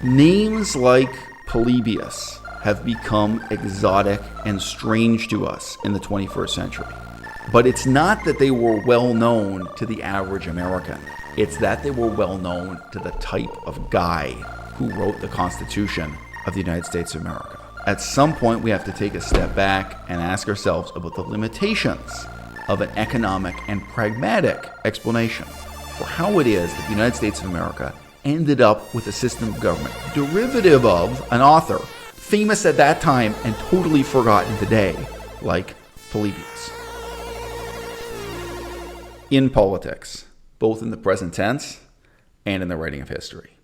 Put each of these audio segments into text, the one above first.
Names like Polybius have become exotic and strange to us in the 21st century. But it's not that they were well known to the average American. It's that they were well known to the type of guy who wrote the Constitution of the United States of America. At some point, we have to take a step back and ask ourselves about the limitations of an economic and pragmatic explanation for how it is that the United States of America ended up with a system of government derivative of an author famous at that time and totally forgotten today, like Polybius. In politics, both in the present tense and in the writing of history,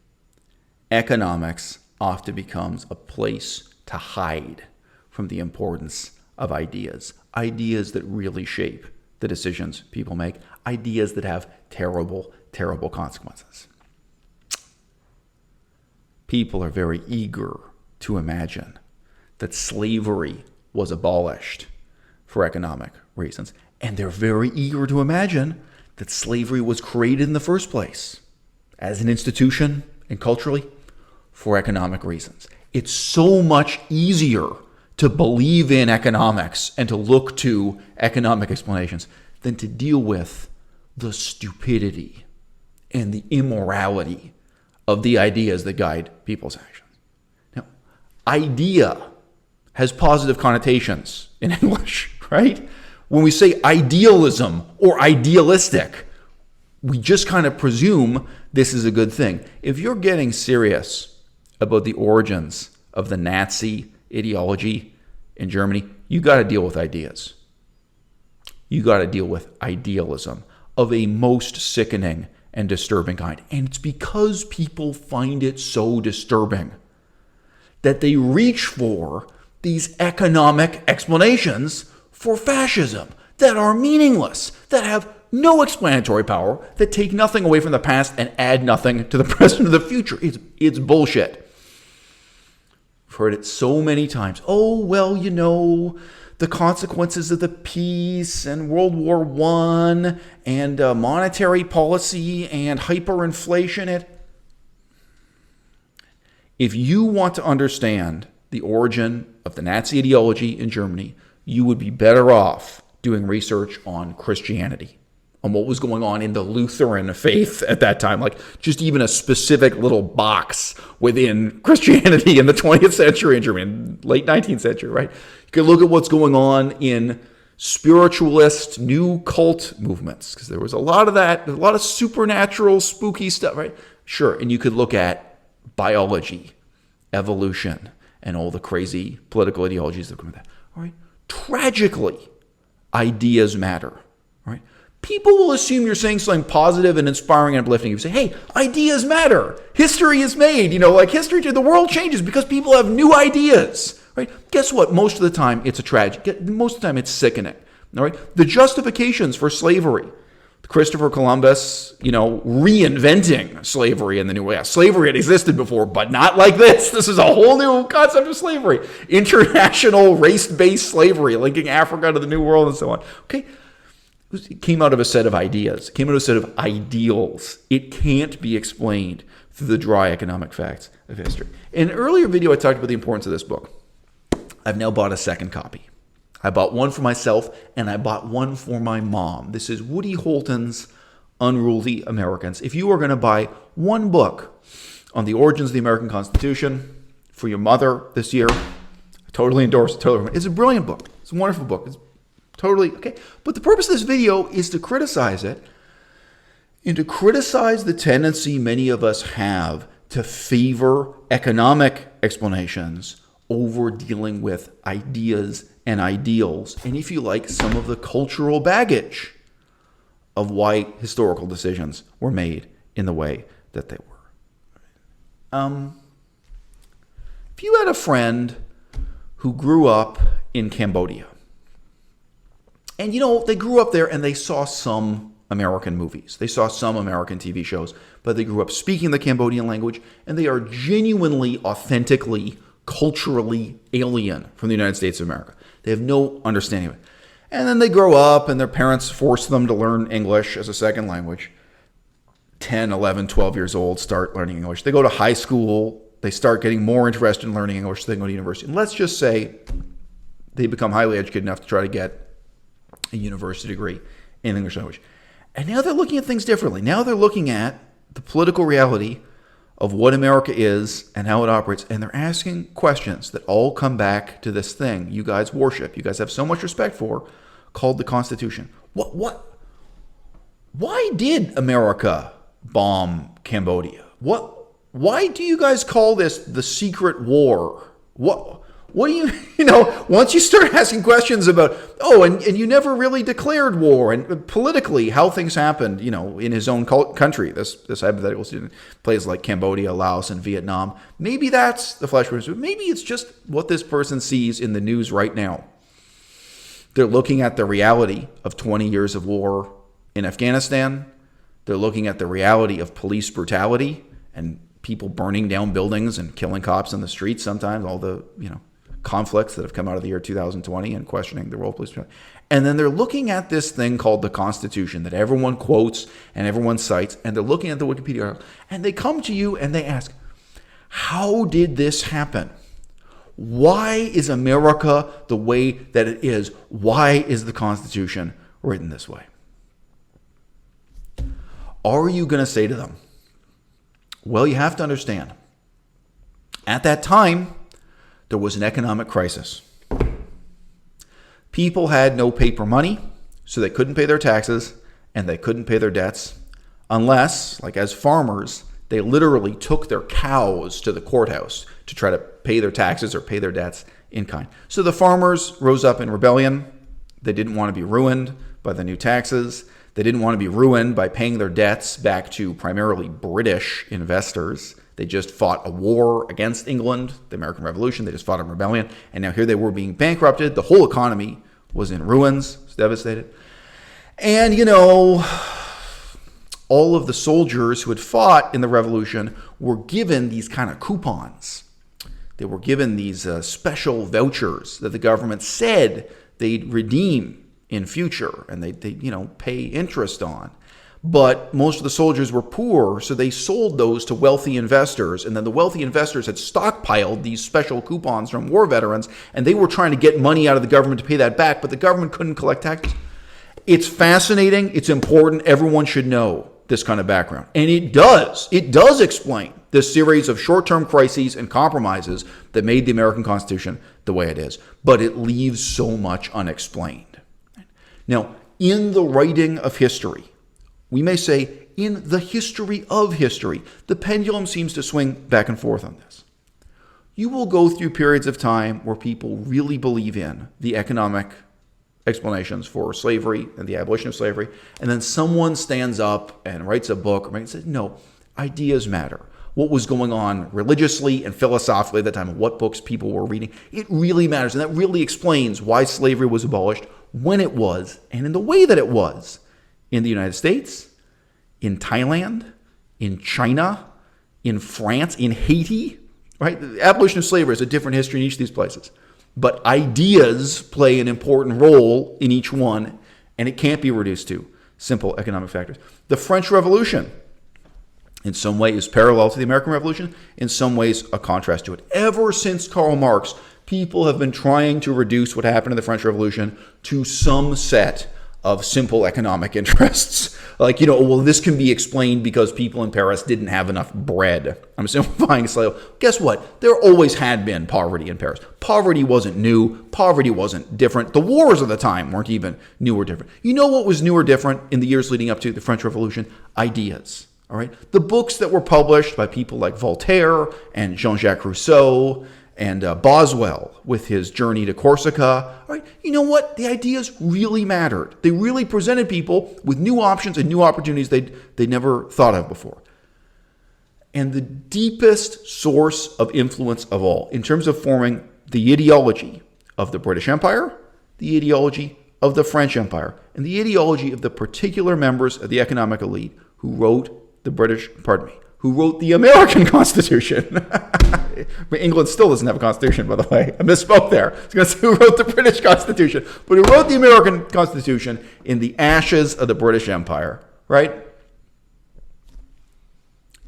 economics often becomes a place to hide from the importance of ideas that really shape the decisions people make, ideas that have terrible, terrible consequences. People are very eager to imagine that slavery was abolished for economic reasons. And they're very eager to imagine that slavery was created in the first place as an institution and culturally for economic reasons. It's so much easier to believe in economics and to look to economic explanations than to deal with the stupidity and the immorality of the ideas that guide people's actions. Now, idea has positive connotations in English, right? When we say idealism or idealistic, we just kind of presume this is a good thing. If you're getting serious about the origins of the Nazi ideology in Germany, you got to deal with ideas. You got to deal with idealism of a most sickening and disturbing kind. And it's because people find it so disturbing that they reach for these economic explanations for fascism that are meaninless, that have no explanatory power, that take nothing away from the past and add nothing to the present or the future. It's bullshit. I've heard it so many times. Oh, well, you know, the consequences of the peace and World War I and monetary policy and hyperinflation. If you want to understand the origin of the Nazi ideology in Germany, you would be better off doing research on Christianity, on what was going on in the Lutheran faith at that time, like just even a specific little box within Christianity in the 20th century in Germany, late 19th century, right? You could look at what's going on in spiritualist new cult movements, because there was a lot of that, a lot of supernatural, spooky stuff, right? Sure, and you could look at biology, evolution, and all the crazy political ideologies that come with that, all right? Tragically, ideas matter, right? People will assume you're saying something positive and inspiring and uplifting. You say, hey, ideas matter. History is made. Like history, the world changes because people have new ideas, right? Guess what? Most of the time, it's a tragedy. Most of the time, it's sickening, all right? The justifications for slavery, Christopher Columbus, reinventing slavery in the new way. Yeah, slavery had existed before, but not like this. This is a whole new concept of slavery. International race-based slavery, linking Africa to the New World and so on. Okay, it came out of a set of ideas. It came out of a set of ideals. It can't be explained through the dry economic facts of history. In an earlier video, I talked about the importance of this book. I've now bought a second copy. I bought one for myself, and I bought one for my mom. This is Woody Holton's Unruly Americans. If you are going to buy one book on the origins of the American Constitution for your mother this year, I totally endorse it. It's a brilliant book. It's a wonderful book. It's totally okay. But the purpose of this video is to criticize it and to criticize the tendency many of us have to favor economic explanations over dealing with ideas and ideals, and if you like, some of the cultural baggage of why historical decisions were made in the way that they were. If you had a friend who grew up in Cambodia, and they grew up there and they saw some American movies, they saw some American TV shows, but they grew up speaking the Cambodian language, and they are genuinely, authentically, culturally alien from the United States of America. They have no understanding of it. And then they grow up and their parents force them to learn English as a second language. 10, 11, 12 years old, start learning English. They go to high school they start getting more interested in learning English, so they go to university. And let's just say they become highly educated enough to try to get a university degree in English language. And now they're looking at things differently. Now they're looking at the political reality of what America is and how it operates, and they're asking questions that all come back to this thing you guys worship, you guys have so much respect for, called the Constitution. Why did America bomb Cambodia? Why do you guys call this the secret war? What do you know, once you start asking questions about, and you never really declared war, and politically how things happened, in his own country, this hypothetical student, places like Cambodia, Laos, and Vietnam, maybe that's the flesh wound. Maybe it's just what this person sees in the news right now. They're looking at the reality of 20 years of war in Afghanistan. They're looking at the reality of police brutality and people burning down buildings and killing cops on the streets sometimes, all the, conflicts that have come out of the year 2020 and questioning the role of police. And then they're looking at this thing called the Constitution that everyone quotes and everyone cites, and they're looking at the Wikipedia article, and they come to you and they ask, how did this happen? Why is America the way that it is? Why is the Constitution written this way? Are you going to say to them, well, you have to understand, at that time, there was an economic crisis. People had no paper money, so they couldn't pay their taxes and they couldn't pay their debts unless, like as farmers, they literally took their cows to the courthouse to try to pay their taxes or pay their debts in kind. So the farmers rose up in rebellion. They didn't want to be ruined by the new taxes. They didn't want to be ruined by paying their debts back to primarily British investors. They just fought a war against England, the American Revolution. They just fought a rebellion. And now here they were being bankrupted. The whole economy was in ruins. It was devastated. And, all of the soldiers who had fought in the revolution were given these kind of coupons. They were given these special vouchers that the government said they'd redeem in future and they pay interest on. But most of the soldiers were poor, so they sold those to wealthy investors. And then the wealthy investors had stockpiled these special coupons from war veterans, and they were trying to get money out of the government to pay that back, but the government couldn't collect taxes. It's fascinating. It's important. Everyone should know this kind of background. And it does. It does explain this series of short-term crises and compromises that made the American Constitution the way it is. But it leaves so much unexplained. Now, in the writing of history, we may say, in the history of history, the pendulum seems to swing back and forth on this. You will go through periods of time where people really believe in the economic explanations for slavery and the abolition of slavery, and then someone stands up and writes a book and says, no, ideas matter. What was going on religiously and philosophically at the time, and what books people were reading, it really matters. And that really explains why slavery was abolished, when it was, and in the way that it was. In the United States, in Thailand, in China, in France, in Haiti, right? The abolition of slavery is a different history in each of these places. But ideas play an important role in each one, and it can't be reduced to simple economic factors. The French Revolution, in some ways, is parallel to the American Revolution, in some ways, a contrast to it. Ever since Karl Marx, people have been trying to reduce what happened in the French Revolution to some set of simple economic interests. Like, this can be explained because people in Paris didn't have enough bread. I'm simplifying slightly. Guess what? There always had been poverty in Paris. Poverty wasn't new. Poverty wasn't different. The wars of the time weren't even new or different. You know what was new or different in the years leading up to the French Revolution? Ideas. All right? The books that were published by people like Voltaire and Jean-Jacques Rousseau and Boswell with his journey to Corsica. All right, you know what? The ideas really mattered. They really presented people with new options and new opportunities they'd never thought of before. And the deepest source of influence of all, in terms of forming the ideology of the British Empire, the ideology of the French Empire, and the ideology of the particular members of the economic elite who wrote who wrote the American Constitution. England still doesn't have a constitution, by the way. I misspoke there. I was going to say who wrote the British Constitution, but who wrote the American Constitution in the ashes of the British Empire, right?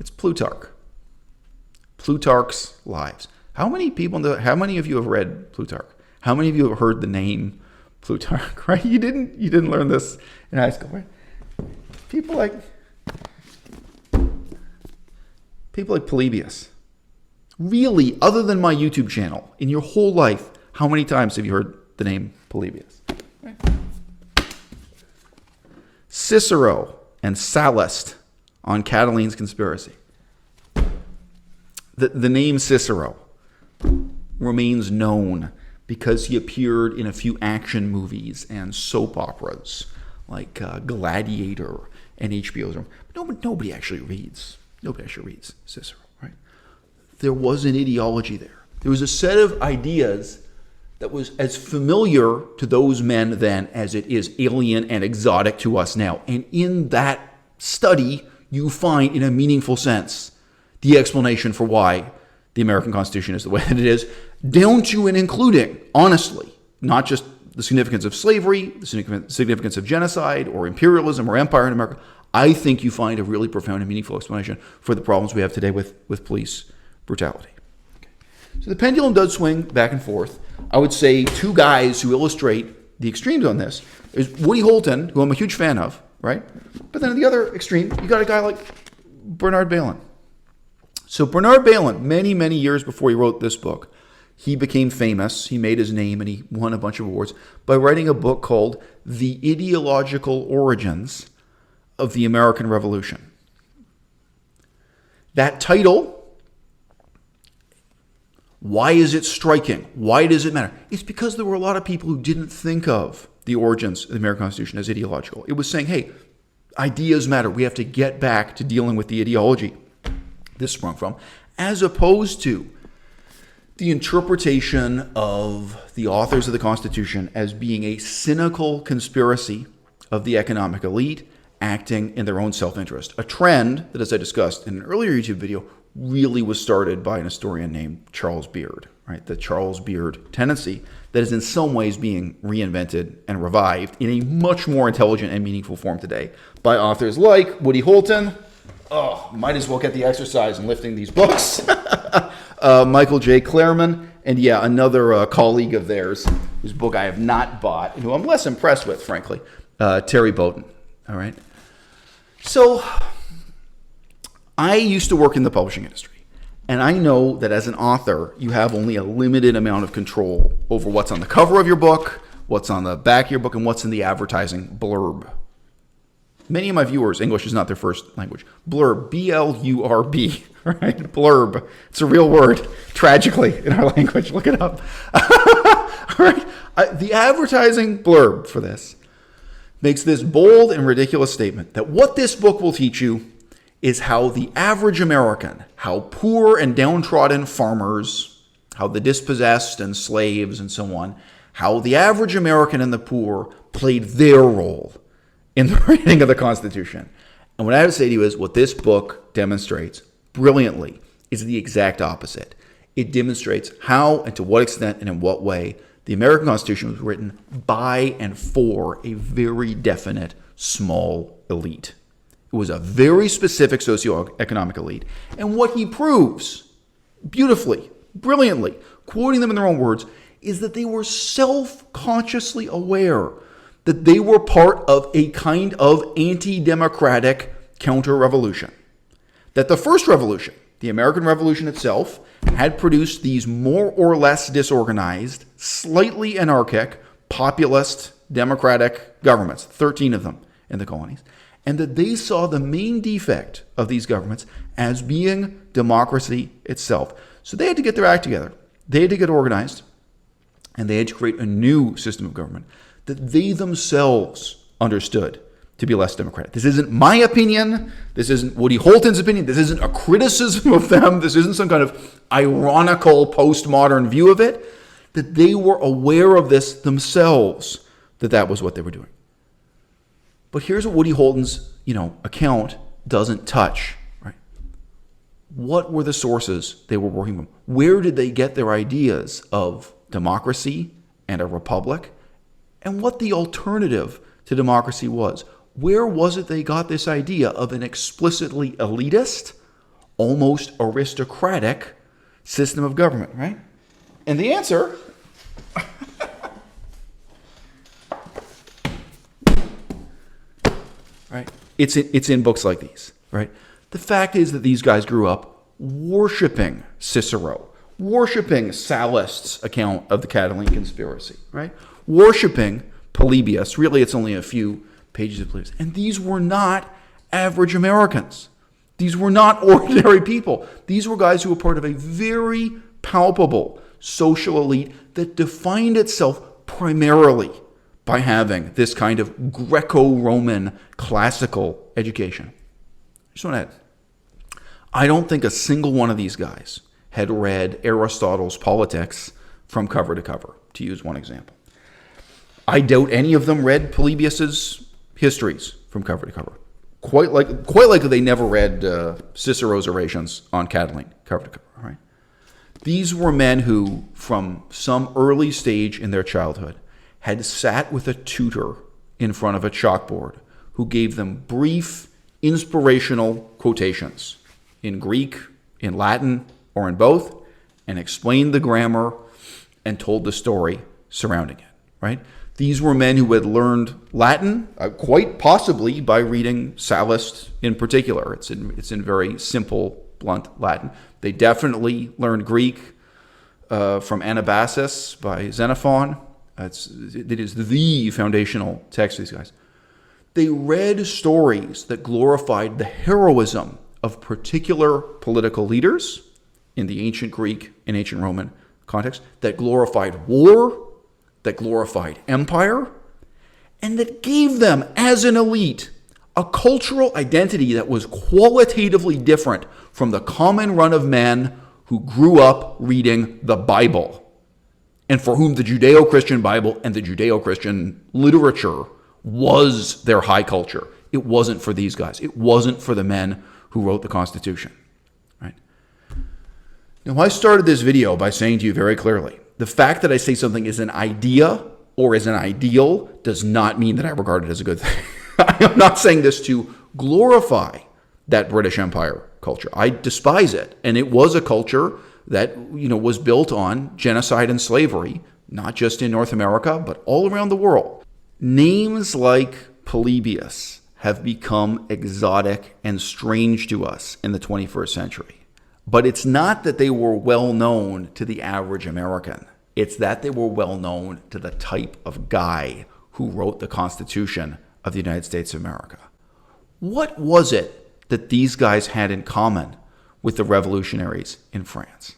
It's Plutarch. Plutarch's Lives. How many of you have read Plutarch? How many of you have heard the name Plutarch? Right? You didn't learn this in high school, right? People like Polybius. Really, other than my YouTube channel, in your whole life, how many times have you heard the name Polybius? Right? Cicero and Sallust on Catiline's conspiracy. The name Cicero remains known because he appeared in a few action movies and soap operas like Gladiator and HBO's. Nobody actually reads Cicero, right? There was an ideology there. There was a set of ideas that was as familiar to those men then as it is alien and exotic to us now. And in that study, you find, in a meaningful sense, the explanation for why the American Constitution is the way that it is, down to and including, honestly, not just the significance of slavery, the significance of genocide or imperialism or empire in America. I think you find a really profound and meaningful explanation for the problems we have today with police brutality. Okay. So the pendulum does swing back and forth. I would say two guys who illustrate the extremes on this is Woody Holton, who I'm a huge fan of, right? But then at the other extreme, you got a guy like Bernard Bailyn. So Bernard Bailyn, many, many years before he wrote this book, he became famous. He made his name and he won a bunch of awards by writing a book called The Ideological Origins of the American Revolution. That title, why is it striking? Why does it matter? It's because there were a lot of people who didn't think of the origins of the American Constitution as ideological. It was saying, hey, ideas matter. We have to get back to dealing with the ideology this sprung from, as opposed to the interpretation of the authors of the Constitution as being a cynical conspiracy of the economic elite acting in their own self-interest. A trend that, as I discussed in an earlier YouTube video, really was started by an historian named Charles Beard, right? The Charles Beard tendency that is in some ways being reinvented and revived in a much more intelligent and meaningful form today by authors like Woody Holton. Oh, might as well get the exercise in lifting these books. Michael J. Claremont, and another colleague of theirs whose book I have not bought, and who I'm less impressed with, frankly, Terry Bowden. All right. So I used to work in the publishing industry, and I know that as an author, you have only a limited amount of control over what's on the cover of your book, what's on the back of your book, and what's in the advertising blurb. Many of my viewers, English is not their first language. Blurb, B-L-U-R-B, right? Blurb. It's a real word, tragically, in our language. Look it up. All right. The advertising blurb for this makes this bold and ridiculous statement that what this book will teach you is how the average American, how poor and downtrodden farmers, how the dispossessed and slaves and so on, how the average American and the poor played their role in the writing of the Constitution. And what I have to say to you is what this book demonstrates brilliantly is the exact opposite. It demonstrates how and to what extent and in what way the American Constitution was written by and for a very definite small elite. It was a very specific socioeconomic elite. And what he proves beautifully, brilliantly, quoting them in their own words, is that they were self-consciously aware that they were part of a kind of anti-democratic counter-revolution. That the first revolution, the American Revolution itself, had produced these more or less disorganized, slightly anarchic, populist, democratic governments, 13 of them in the colonies, and that they saw the main defect of these governments as being democracy itself. So they had to get their act together. They had to get organized, and they had to create a new system of government that they themselves understood to be less democratic. This isn't my opinion. This isn't Woody Holton's opinion. This isn't a criticism of them. This isn't some kind of ironical postmodern view of it. That they were aware of this themselves, that was what they were doing. But here's what Woody Holton's, account doesn't touch, right? What were the sources they were working from? Where did they get their ideas of democracy and a republic? And what the alternative to democracy was. Where was it they got this idea of an explicitly elitist, almost aristocratic system of government, right? And the answer, right? It's in books like these, right? The fact is that these guys grew up worshiping Cicero, worshiping Sallust's account of the Catiline conspiracy, right? Worshiping Polybius. Really, it's only a few pages of Polybius. And these were not average Americans. These were not ordinary people. These were guys who were part of a very palpable social elite that defined itself primarily by having this kind of Greco-Roman classical education. I just want to add, I don't think a single one of these guys had read Aristotle's Politics from cover to cover, to use one example. I doubt any of them read Polybius's Histories from cover to cover. Quite likely they never read Cicero's Orations on Catiline cover to cover, right? These were men who, from some early stage in their childhood, had sat with a tutor in front of a chalkboard who gave them brief, inspirational quotations in Greek, in Latin, or in both, and explained the grammar and told the story surrounding it, right? These were men who had learned Latin, quite possibly by reading Sallust in particular. It's in very simple, blunt Latin. They definitely learned Greek from Anabasis by Xenophon. It is the foundational text of these guys. They read stories that glorified the heroism of particular political leaders in the ancient Greek and ancient Roman context, that glorified war, that glorified empire, and that gave them, as an elite, a cultural identity that was qualitatively different from the common run of men who grew up reading the Bible, and for whom the Judeo-Christian Bible and the Judeo-Christian literature was their high culture. It wasn't for these guys. It wasn't for the men who wrote the Constitution. Right? Now, I started this video by saying to you very clearly, the fact that I say something is an idea or is an ideal does not mean that I regard it as a good thing. I am not saying this to glorify that British Empire culture. I despise it. And it was a culture that, was built on genocide and slavery, not just in North America, but all around the world. Names like Polybius have become exotic and strange to us in the 21st century. But it's not that they were well known to the average American. It's that they were well known to the type of guy who wrote the Constitution of the United States of America. What was it that these guys had in common with the revolutionaries in France?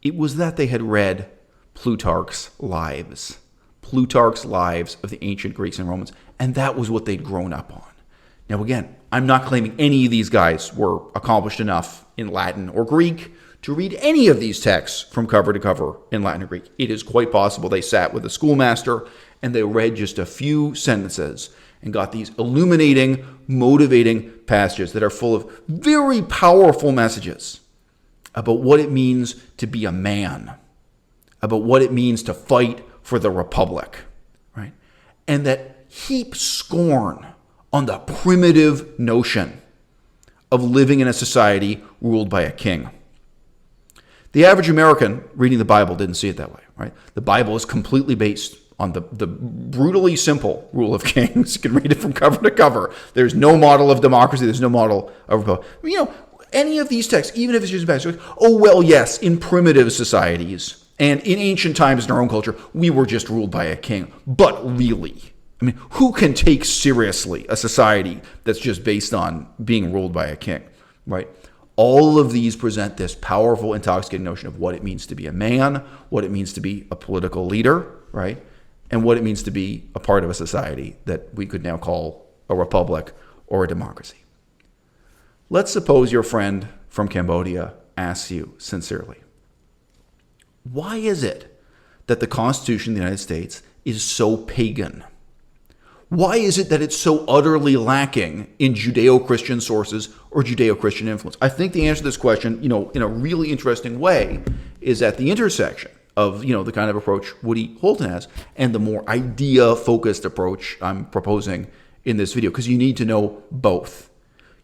It was that they had read Plutarch's lives of the ancient Greeks and Romans, and that was what they'd grown up on. Now, again, I'm not claiming any of these guys were accomplished enough in Latin or Greek to read any of these texts from cover to cover in Latin or Greek. It is quite possible they sat with a schoolmaster and they read just a few sentences and got these illuminating, motivating passages that are full of very powerful messages about what it means to be a man, about what it means to fight for the republic, right? And that heap scorn on the primitive notion of living in a society ruled by a king. The average American reading the Bible didn't see it that way, right? The Bible is completely based on the brutally simple rule of kings. You can read it from cover to cover. There's no model of democracy. There's no model of republic. Any of these texts, even if it's just bad, oh, well, yes, in primitive societies and in ancient times in our own culture, we were just ruled by a king. But really, who can take seriously a society that's just based on being ruled by a king, right? All of these present this powerful, intoxicating notion of what it means to be a man, what it means to be a political leader, right? And what it means to be a part of a society that we could now call a republic or a democracy. Let's suppose your friend from Cambodia asks you sincerely, why is it that the Constitution of the United States is so pagan? Why is it that it's so utterly lacking in Judeo-Christian sources or Judeo-Christian influence? I think the answer to this question, in a really interesting way, is at the intersection of, the kind of approach Woody Holton has and the more idea-focused approach I'm proposing in this video, because you need to know both.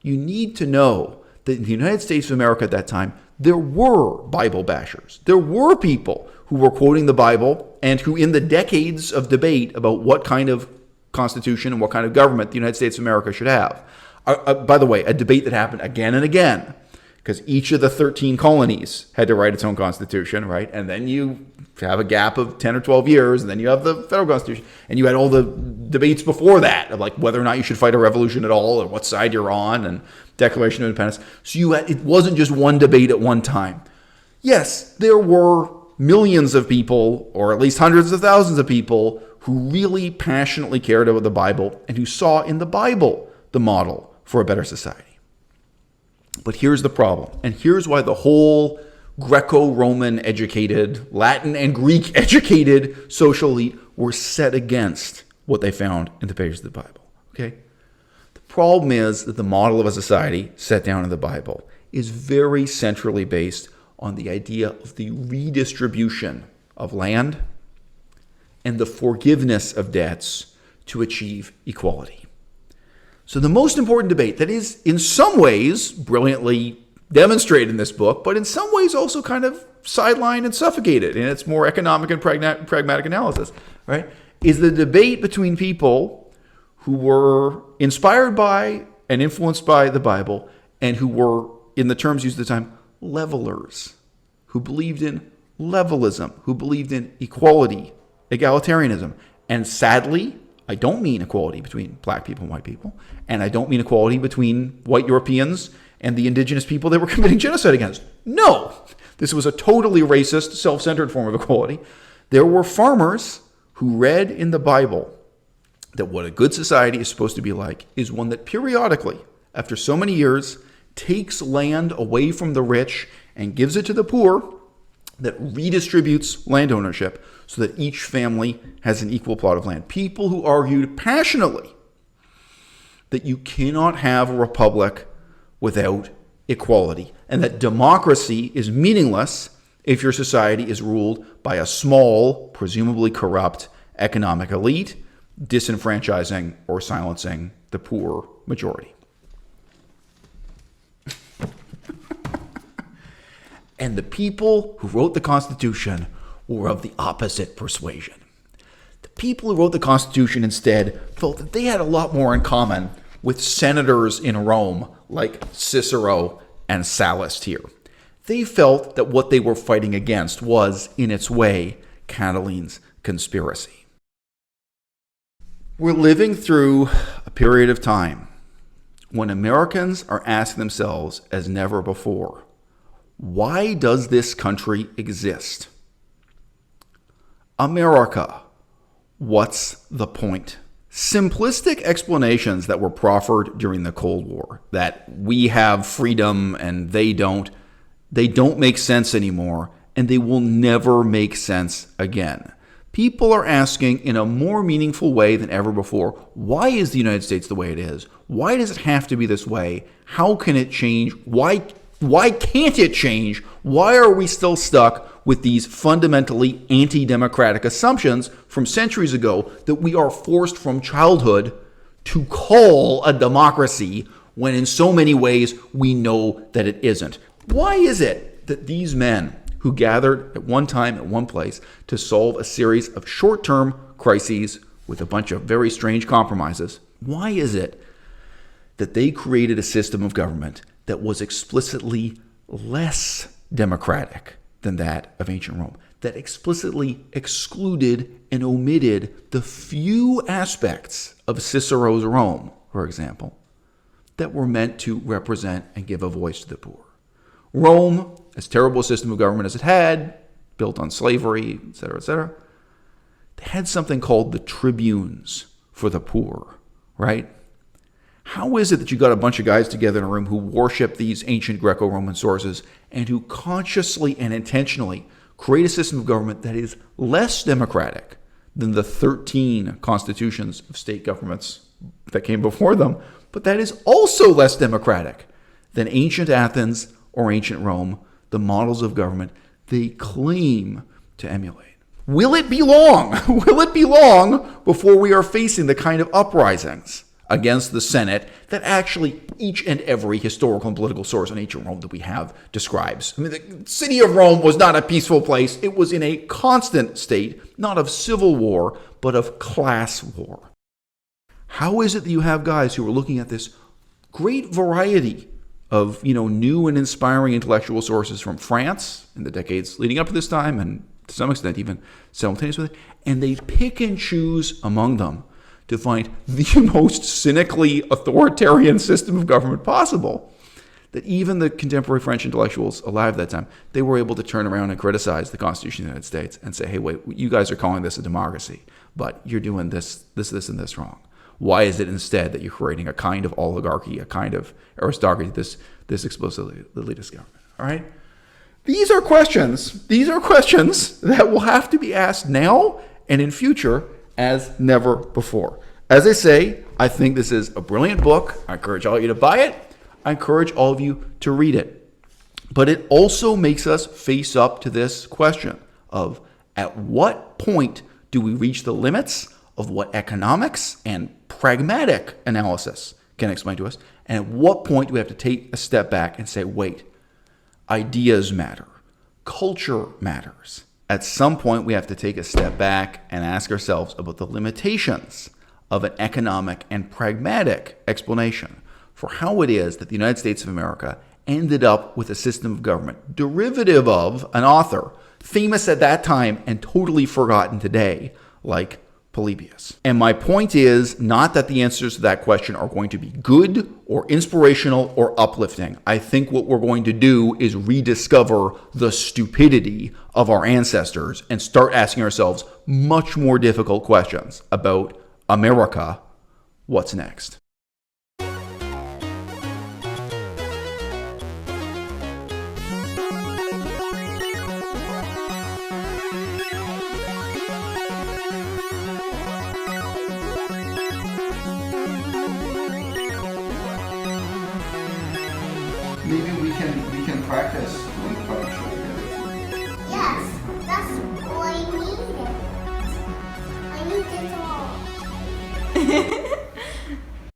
You need to know that in the United States of America at that time, there were Bible bashers. There were people who were quoting the Bible and who, in the decades of debate about what kind of constitution and what kind of government the United States of America should have. By the way, a debate that happened again and again, because each of the 13 colonies had to write its own constitution, right? And then you have a gap of 10 or 12 years, and then you have the federal constitution. And you had all the debates before that of like whether or not you should fight a revolution at all, or what side you're on, and Declaration of Independence. So it wasn't just one debate at one time. Yes, there were millions of people, or at least hundreds of thousands of people, who really passionately cared about the Bible and who saw in the Bible the model for a better society. But here's the problem, and here's why the whole Greco-Roman educated, Latin and Greek educated social elite were set against what they found in the pages of the Bible. Okay? The problem is that the model of a society set down in the Bible is very centrally based on the idea of the redistribution of land and the forgiveness of debts to achieve equality. So the most important debate that is in some ways brilliantly demonstrated in this book, but in some ways also kind of sidelined and suffocated in its more economic and pragmatic analysis, right, is the debate between people who were inspired by and influenced by the Bible and who were, in the terms used at the time, levelers, who believed in levelism, who believed in equality, egalitarianism. And sadly, I don't mean equality between black people and white people, and I don't mean equality between white Europeans and the indigenous people they were committing genocide against. No, this was a totally racist, self-centered form of equality. There were farmers who read in the Bible that what a good society is supposed to be like is one that periodically, after so many years, takes land away from the rich and gives it to the poor, that redistributes land ownership so that each family has an equal plot of land. People who argued passionately that you cannot have a republic without equality, and that democracy is meaningless if your society is ruled by a small, presumably corrupt economic elite, disenfranchising or silencing the poor majority. And the people who wrote the Constitution were of the opposite persuasion. The people who wrote the Constitution instead felt that they had a lot more in common with senators in Rome like Cicero and Sallust here. They felt that what they were fighting against was, in its way, Catiline's conspiracy. We're living through a period of time when Americans are asking themselves, as never before, why does this country exist? America, what's the point? Simplistic explanations that were proffered during the Cold War, that we have freedom and they don't make sense anymore, and they will never make sense again. People are asking in a more meaningful way than ever before, why is the United States the way it is? Why does it have to be this way? How can it change? Why can't it change? Why are we still stuck with these fundamentally anti-democratic assumptions from centuries ago that we are forced from childhood to call a democracy when in so many ways we know that it isn't? Why is it that these men who gathered at one time at one place to solve a series of short-term crises with a bunch of very strange compromises, why is it that they created a system of government that was explicitly less democratic than that of ancient Rome, that explicitly excluded and omitted the few aspects of Cicero's Rome, for example, that were meant to represent and give a voice to the poor? Rome, as terrible a system of government as it had, built on slavery, etc., they had something called the tribunes for the poor, right? How is it that you got a bunch of guys together in a room who worship these ancient Greco-Roman sources and who consciously and intentionally create a system of government that is less democratic than the 13 constitutions of state governments that came before them, but that is also less democratic than ancient Athens or ancient Rome, the models of government they claim to emulate? Will it be long? Will it be long before we are facing the kind of uprisings against the Senate that actually each and every historical and political source on ancient Rome that we have describes. I mean, the city of Rome was not a peaceful place. It was in a constant state, not of civil war, but of class war. How is it that you have guys who are looking at this great variety of, new and inspiring intellectual sources from France in the decades leading up to this time, and to some extent even simultaneous with it, and they pick and choose among them to find the most cynically authoritarian system of government possible, that even the contemporary French intellectuals alive at that time, they were able to turn around and criticize the Constitution of the United States and say, hey, wait, you guys are calling this a democracy, but you're doing this, and this wrong. Why is it instead that you're creating a kind of oligarchy, a kind of aristocracy, this explicitly elitist government? All right? These are questions that will have to be asked now and in future as never before. As I say, I think this is a brilliant book. I encourage all of you to buy it. I encourage all of you to read it. But it also makes us face up to this question of, at what point do we reach the limits of what economics and pragmatic analysis can explain to us, and at what point do we have to take a step back and say, wait, ideas matter, culture matters. At some point, we have to take a step back and ask ourselves about the limitations of an economic and pragmatic explanation for how it is that the United States of America ended up with a system of government derivative of an author famous at that time and totally forgotten today, like Polybius. And my point is not that the answers to that question are going to be good or inspirational or uplifting. I think what we're going to do is rediscover the stupidity of our ancestors and start asking ourselves much more difficult questions about America. What's next? Maybe we can practice doing a